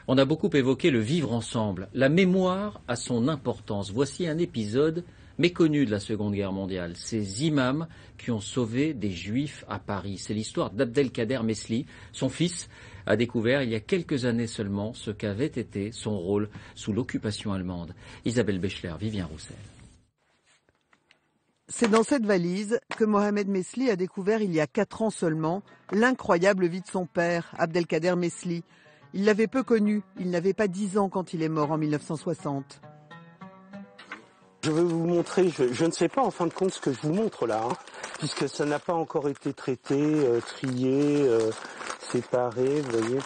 On a beaucoup évoqué le vivre ensemble. La mémoire a son importance. Voici un épisode méconnu de la Seconde Guerre mondiale. Ces imams qui ont sauvé des Juifs à Paris. C'est l'histoire d'Abdelkader Mesli. Son fils a découvert il y a quelques années seulement ce qu'avait été son rôle sous l'occupation allemande. Isabelle Bechler, Vivien Roussel. C'est dans cette valise que Mohamed Mesli a découvert il y a 4 ans seulement l'incroyable vie de son père, Abdelkader Mesli. Il l'avait peu connu, il n'avait pas 10 ans quand il est mort en 1960. Je vais vous montrer, je ne sais pas en fin de compte ce que je vous montre là, puisque ça n'a pas encore été traité, trié, séparé, vous voyez.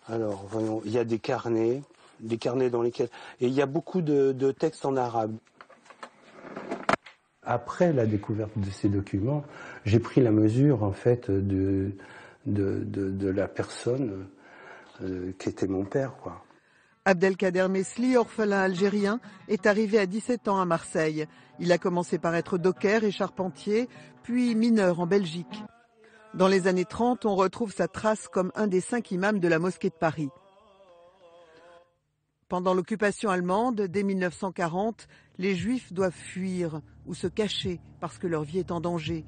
Alors, voyons, il y a des carnets dans lesquels... Et il y a beaucoup de textes en arabe. Après la découverte de ces documents, j'ai pris la mesure en fait de la personne qui était mon père, quoi. Abdelkader Mesli, orphelin algérien, est arrivé à 17 ans à Marseille. Il a commencé par être docker et charpentier, puis mineur en Belgique. Dans les années 30, on retrouve sa trace comme un des 5 imams de la mosquée de Paris. Pendant l'occupation allemande, dès 1940, les Juifs doivent fuir ou se cacher parce que leur vie est en danger.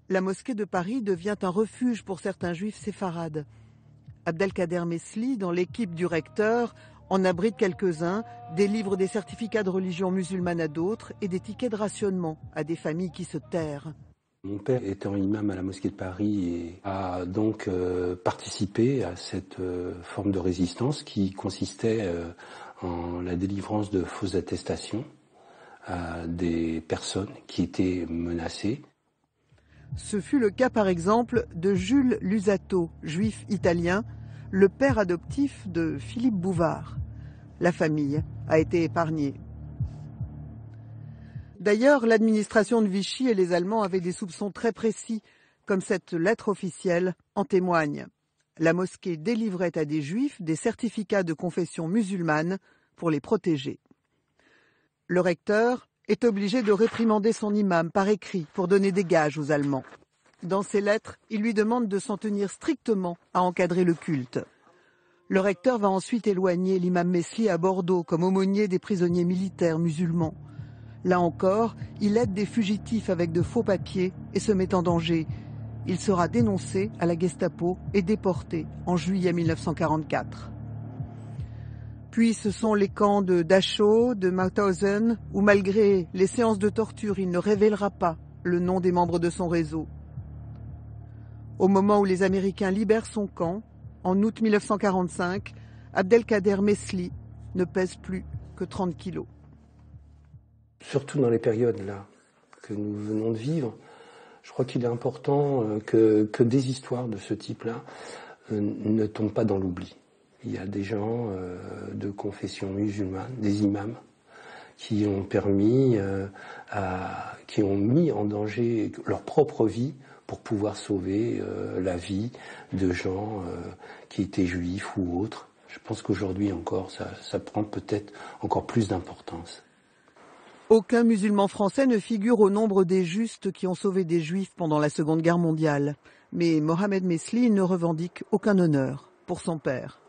La mosquée de Paris devient un refuge pour certains Juifs séfarades. Abdelkader Mesli, dans l'équipe du recteur, en abrite quelques-uns, délivre des certificats de religion musulmane à d'autres et des tickets de rationnement à des familles qui se terrent. Mon père étant imam à la mosquée de Paris et a donc participé à cette forme de résistance qui consistait en la délivrance de fausses attestations à des personnes qui étaient menacées. Ce fut le cas par exemple de Jules Lusato, juif italien, le père adoptif de Philippe Bouvard. La famille a été épargnée. D'ailleurs, l'administration de Vichy et les Allemands avaient des soupçons très précis, comme cette lettre officielle en témoigne. La mosquée délivrait à des juifs des certificats de confession musulmane pour les protéger. Le recteur est obligé de réprimander son imam par écrit pour donner des gages aux Allemands. Dans ses lettres, il lui demande de s'en tenir strictement à encadrer le culte. Le recteur va ensuite éloigner l'imam Mesli à Bordeaux comme aumônier des prisonniers militaires musulmans. Là encore, il aide des fugitifs avec de faux papiers et se met en danger. Il sera dénoncé à la Gestapo et déporté en juillet 1944. Puis ce sont les camps de Dachau, de Mauthausen, où malgré les séances de torture, il ne révélera pas le nom des membres de son réseau. Au moment où les Américains libèrent son camp, en août 1945, Abdelkader Mesli ne pèse plus que 30 kilos. Surtout dans les périodes là que nous venons de vivre, je crois qu'il est important que des histoires de ce type-là ne tombent pas dans l'oubli. Il y a des gens de confession musulmane, des imams, qui ont permis, qui ont mis en danger leur propre vie pour pouvoir sauver la vie de gens qui étaient juifs ou autres. Je pense qu'aujourd'hui encore, ça prend peut-être encore plus d'importance. Aucun musulman français ne figure au nombre des justes qui ont sauvé des juifs pendant la Seconde Guerre mondiale. Mais Mohamed Mesli ne revendique aucun honneur pour son père.